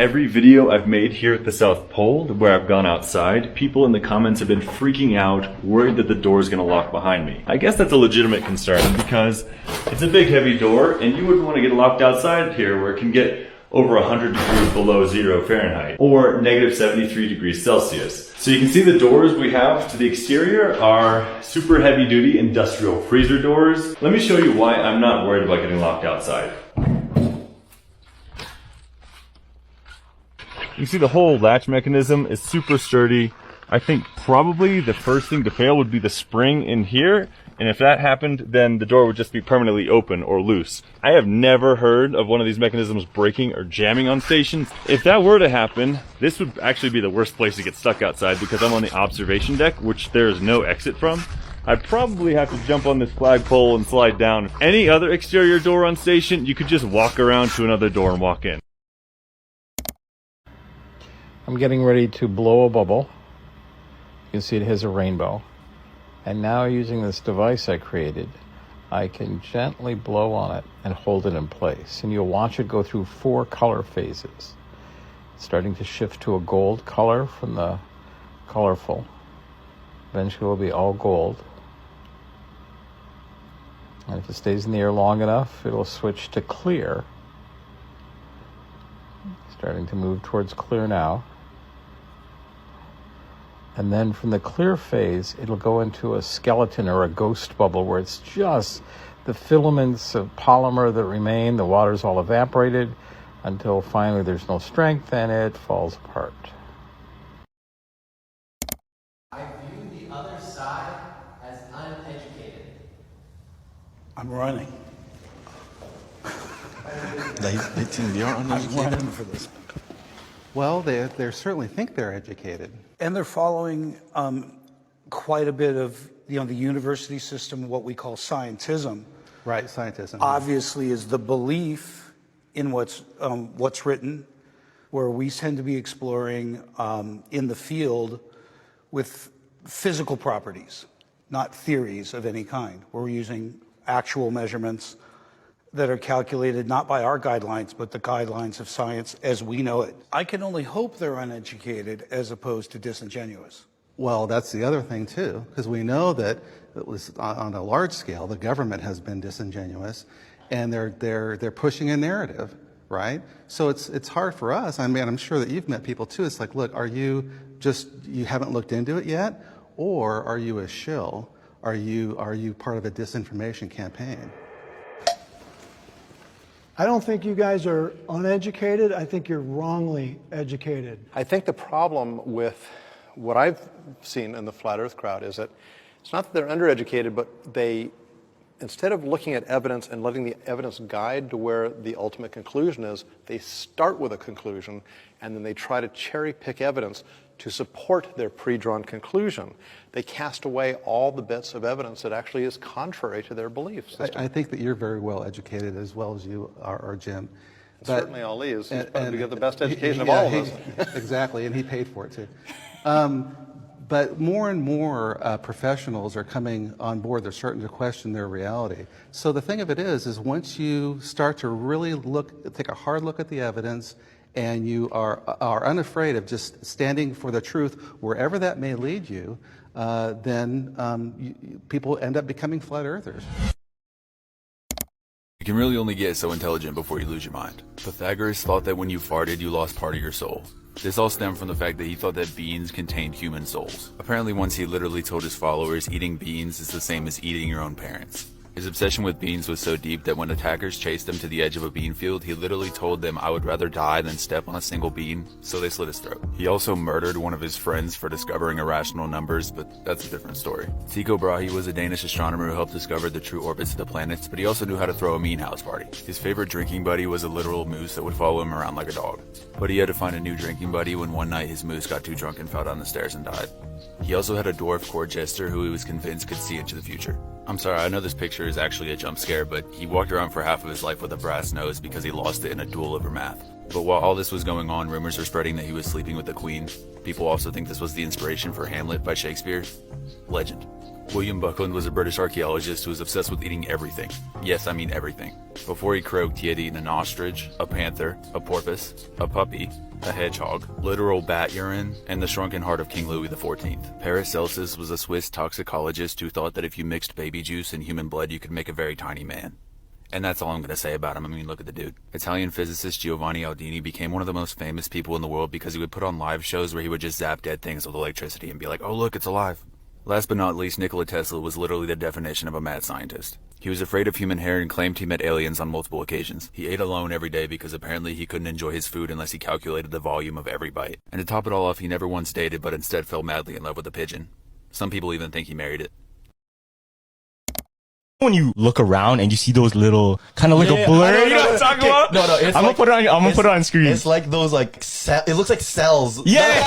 Every video I've made here at the South Pole, where I've gone outside, people in the comments have been freaking out, worried that the door is going to lock behind me. I guess that's a legitimate concern because it's a big heavy door and you wouldn't want to get locked outside here where it can get over 100 degrees below 0 Fahrenheit or negative 73 degrees Celsius. So you can see the doors we have to the exterior are super heavy duty industrial freezer doors. Let me show you why I'm not worried about getting locked outside. You can see the whole latch mechanism is super sturdy. I think probably the first thing to fail would be the spring in here. And if that happened, then the door would just be permanently open or loose. I have never heard of one of these mechanisms breaking or jamming on stations. If that were to happen, this would actually be the worst place to get stuck outside because I'm on the observation deck, which there is no exit from. I'd probably have to jump on this flagpole and slide down. Any other exterior door on station, you could just walk around to another door and walk in. I'm getting ready to blow a bubble. You can see it has a rainbow. And now using this device I created, I can gently blow on it and hold it in place. And you'll watch it go through 4 color phases. It's starting to shift to a gold color from the colorful. Eventually it will be all gold. And if it stays in the air long enough, it'll switch to clear. Starting to move towards clear now. And then from the clear phase, it'll go into a skeleton or a ghost bubble where it's just the filaments of polymer that remain, the water's all evaporated, until finally there's no strength and it falls apart. I view the other side as uneducated. I'm running. They think they are uneducated? I'm running for this. Well, they certainly think they're educated. And they're following quite a bit of the university system, what we call scientism. Right, scientism. Obviously is the belief in what's written, where we tend to be exploring in the field with physical properties, not theories of any kind. We're using actual measurements that are calculated not by our guidelines, but the guidelines of science as we know it. I can only hope they're uneducated as opposed to disingenuous. Well, that's the other thing too, because we know that it was on a large scale, the government has been disingenuous, and they're pushing a narrative, right? So it's hard for us. I mean, I'm sure that you've met people too. It's like, look, you haven't looked into it yet, or are you a shill? Are you part of a disinformation campaign? I don't think you guys are uneducated. I think you're wrongly educated. I think the problem with what I've seen in the flat earth crowd is that it's not that they're undereducated, but they, instead of looking at evidence and letting the evidence guide to where the ultimate conclusion is, they start with a conclusion and then they try to cherry pick evidence to support their pre-drawn conclusion. They cast away all the bits of evidence that actually is contrary to their beliefs. I think that you're very well educated as well as you are, Jim. Certainly Ali is. He's probably got the best education of all of us. Exactly, and he paid for it too. But more and more professionals are coming on board. They're starting to question their reality. So the thing of it is once you start to really take a hard look at the evidence, and you are unafraid of just standing for the truth wherever that may lead you, then people end up becoming flat earthers. You can really only get so intelligent before you lose your mind. Pythagoras thought that when you farted, you lost part of your soul. This all stemmed from the fact that he thought that beans contained human souls. Apparently once he literally told his followers eating beans is the same as eating your own parents. His obsession with beans was so deep that when attackers chased him to the edge of a bean field, he literally told them, "I would rather die than step on a single bean," so they slit his throat. He also murdered one of his friends for discovering irrational numbers, but that's a different story. Tycho Brahe was a Danish astronomer who helped discover the true orbits of the planets, but he also knew how to throw a mean house party. His favorite drinking buddy was a literal moose that would follow him around like a dog. But he had to find a new drinking buddy when one night his moose got too drunk and fell down the stairs and died. He also had a dwarf court jester who he was convinced could see into the future. I'm sorry, I know this picture is actually a jump scare, but he walked around for half of his life with a brass nose because he lost it in a duel over math. But while all this was going on, rumors were spreading that he was sleeping with the Queen. People also think this was the inspiration for Hamlet by Shakespeare. Legend. William Buckland was a British archaeologist who was obsessed with eating everything. Yes, I mean everything. Before he croaked, he had eaten an ostrich, a panther, a porpoise, a puppy, a hedgehog, literal bat urine, and the shrunken heart of King Louis XIV. Paracelsus was a Swiss toxicologist who thought that if you mixed baby juice and human blood, you could make a very tiny man. And that's all I'm going to say about him. I mean, look at the dude. Italian physicist Giovanni Aldini became one of the most famous people in the world because he would put on live shows where he would just zap dead things with electricity and be like, oh look, it's alive. Last but not least, Nikola Tesla was literally the definition of a mad scientist. He was afraid of human hair and claimed he met aliens on multiple occasions. He ate alone every day because apparently he couldn't enjoy his food unless he calculated the volume of every bite. And to top it all off, he never once dated but instead fell madly in love with a pigeon. Some people even think he married it. When you look around and you see those little kind of like a blur, you know what I'm talking about? No, it's I'm gonna put it on screen. It's like those it looks like cells. Yeah,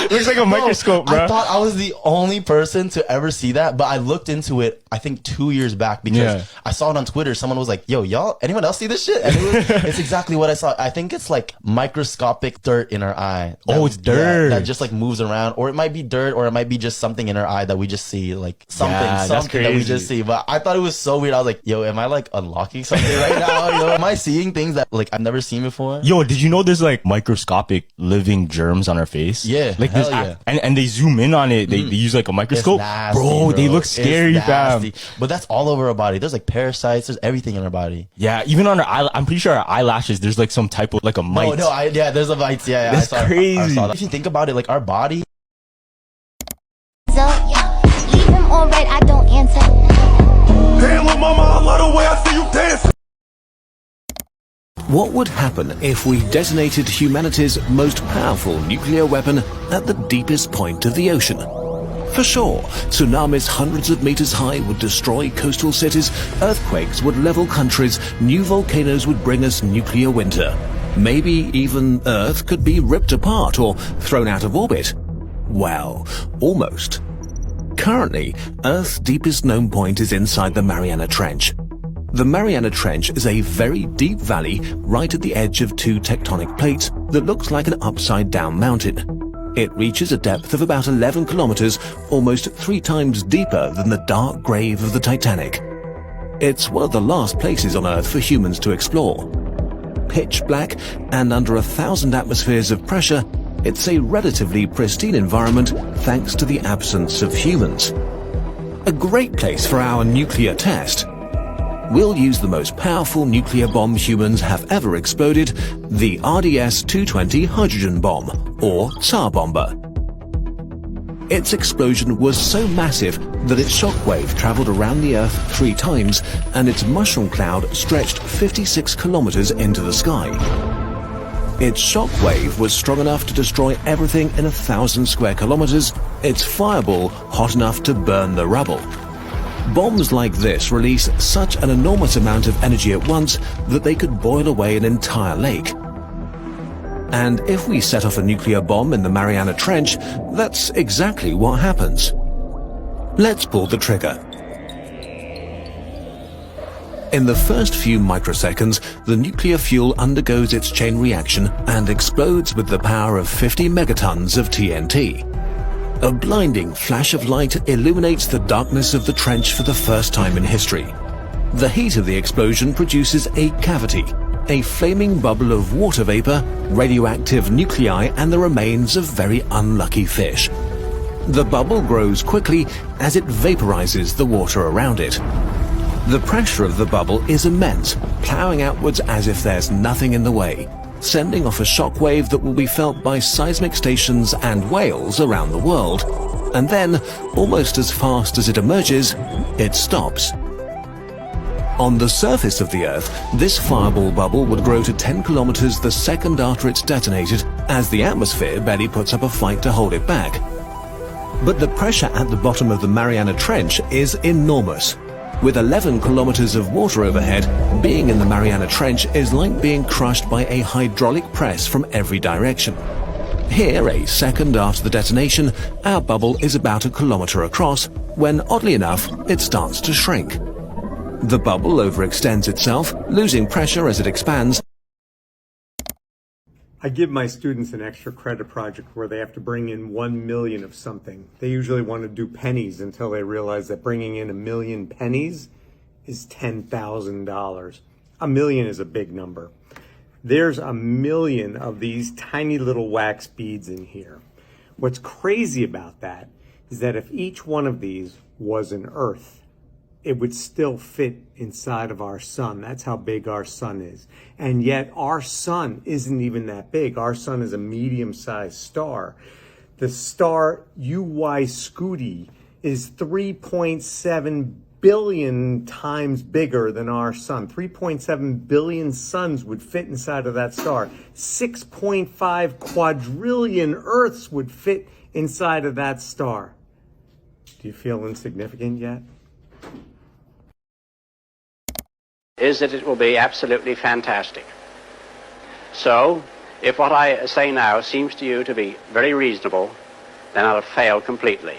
it looks like a microscope, bro. I thought I was the only person to ever see that, but I looked into it, I think 2 years back because I saw it on Twitter. Someone was like, yo, y'all, anyone else see this shit? And it's exactly what I saw. I think it's like microscopic dirt in our eye. It's dirt. That just like moves around, or it might be dirt, or it might be just something in our eye that we just see, like something that we just see. But I thought it was so weird. I was like, yo, am I like unlocking something right now? Yo, am I seeing things that like I've never seen before? Yo, did you know there's like microscopic living germs on our face? Yeah, like hell yeah. And they zoom in on it. They use like a microscope. Nasty, bro, they look scary, fam. But that's all over our body. There's like parasites. There's everything in our body. Yeah, even on our I'm pretty sure our eyelashes. There's like some type of like a mite. Yeah, there's a mites. Yeah, that's crazy. I saw that. If you think about it, like our body. So, leave him on red. I don't answer. Damn, little mama, I love the way I see you dance. What would happen if we detonated humanity's most powerful nuclear weapon at the deepest point of the ocean? For sure, tsunamis hundreds of meters high would destroy coastal cities, earthquakes would level countries, new volcanoes would bring us nuclear winter. Maybe even Earth could be ripped apart or thrown out of orbit. Well, almost. Currently, Earth's deepest known point is inside the Mariana Trench. The Mariana Trench is a very deep valley right at the edge of two tectonic plates that looks like an upside-down mountain. It reaches a depth of about 11 kilometers, almost 3 times deeper than the dark grave of the Titanic. It's one of the last places on Earth for humans to explore. Pitch black and under 1,000 atmospheres of pressure, it's a relatively pristine environment thanks to the absence of humans. A great place for our nuclear test. We'll use the most powerful nuclear bomb humans have ever exploded, the RDS-220 hydrogen bomb, or Tsar Bomber. Its explosion was so massive that its shockwave traveled around the Earth 3 times, and its mushroom cloud stretched 56 kilometers into the sky. Its shockwave was strong enough to destroy everything in 1,000 square kilometers, its fireball hot enough to burn the rubble. Bombs like this release such an enormous amount of energy at once that they could boil away an entire lake. And if we set off a nuclear bomb in the Mariana Trench, that's exactly what happens. Let's pull the trigger. In the first few microseconds, the nuclear fuel undergoes its chain reaction and explodes with the power of 50 megatons of TNT. A blinding flash of light illuminates the darkness of the trench for the first time in history. The heat of the explosion produces a cavity, a flaming bubble of water vapor, radioactive nuclei, and the remains of very unlucky fish. The bubble grows quickly as it vaporizes the water around it. The pressure of the bubble is immense, plowing outwards as if there's nothing in the way, sending off a shockwave that will be felt by seismic stations and whales around the world. And then, almost as fast as it emerges, it stops. On the surface of the Earth, this fireball bubble would grow to 10 kilometers the second after it's detonated, as the atmosphere barely puts up a fight to hold it back. But the pressure at the bottom of the Mariana Trench is enormous. With 11 kilometers of water overhead, being in the Mariana Trench is like being crushed by a hydraulic press from every direction. Here, a second after the detonation, our bubble is about 1 kilometer across, when oddly enough, it starts to shrink. The bubble overextends itself, losing pressure as it expands, I give my students an extra credit project where they have to bring in 1 million of something. They usually want to do pennies until they realize that bringing in 1 million pennies is $10,000. 1 million is a big number. There's 1 million of these tiny little wax beads in here. What's crazy about that is that if each one of these was an Earth, it would still fit inside of our sun. That's how big our sun is. And yet our sun isn't even that big. Our sun is a medium-sized star. The star UY Scuti is 3.7 billion times bigger than our sun. 3.7 billion suns would fit inside of that star. 6.5 quadrillion Earths would fit inside of that star. Do you feel insignificant yet? Is that it will be absolutely fantastic. So, if what I say now seems to you to be very reasonable, then I'll have failed completely.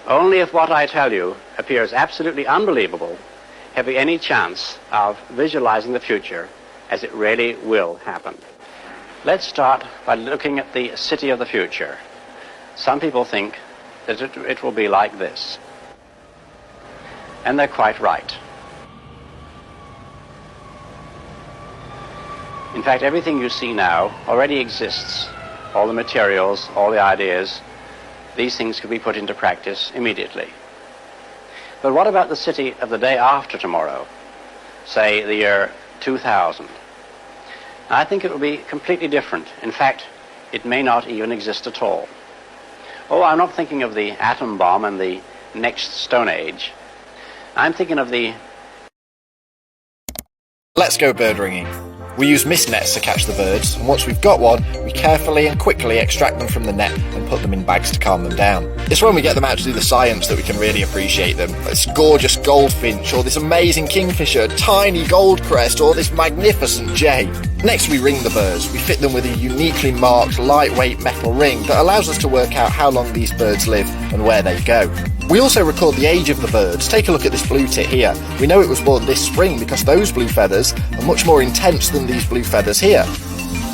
Only if what I tell you appears absolutely unbelievable have we any chance of visualizing the future as it really will happen. Let's start by looking at the city of the future. Some people think that it will be like this. And they're quite right. In fact, everything you see now already exists. All the materials, all the ideas, these things could be put into practice immediately. But what about the city of the day after tomorrow? Say the year 2000. I think it will be completely different. In fact, it may not even exist at all. Oh, I'm not thinking of the atom bomb and the next Stone Age. I'm thinking of the... Let's go bird ringing. We use mist nets to catch the birds, and once we've got one, we carefully and quickly extract them from the net and put them in bags to calm them down. It's when we get them out to do the science that we can really appreciate them. This gorgeous goldfinch, or this amazing kingfisher, tiny goldcrest, or this magnificent jay. Next we ring the birds. We fit them with a uniquely marked, lightweight metal ring that allows us to work out how long these birds live and where they go. We also record the age of the birds. Take a look at this blue tit here. We know it was born this spring because those blue feathers are much more intense than these blue feathers here.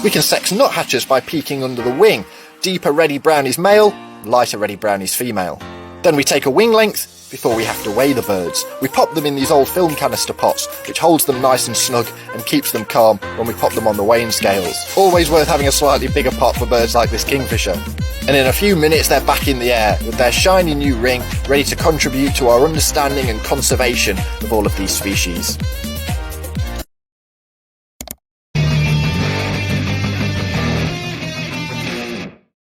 We can sex nuthatches by peeking under the wing. Deeper reddy brown is male, lighter reddy brown is female. Then we take a wing length before we have to weigh the birds. We pop them in these old film canister pots, which holds them nice and snug and keeps them calm when we pop them on the weighing scales. Always worth having a slightly bigger pot for birds like this kingfisher. And in a few minutes they're back in the air, with their shiny new ring ready to contribute to our understanding and conservation of all of these species.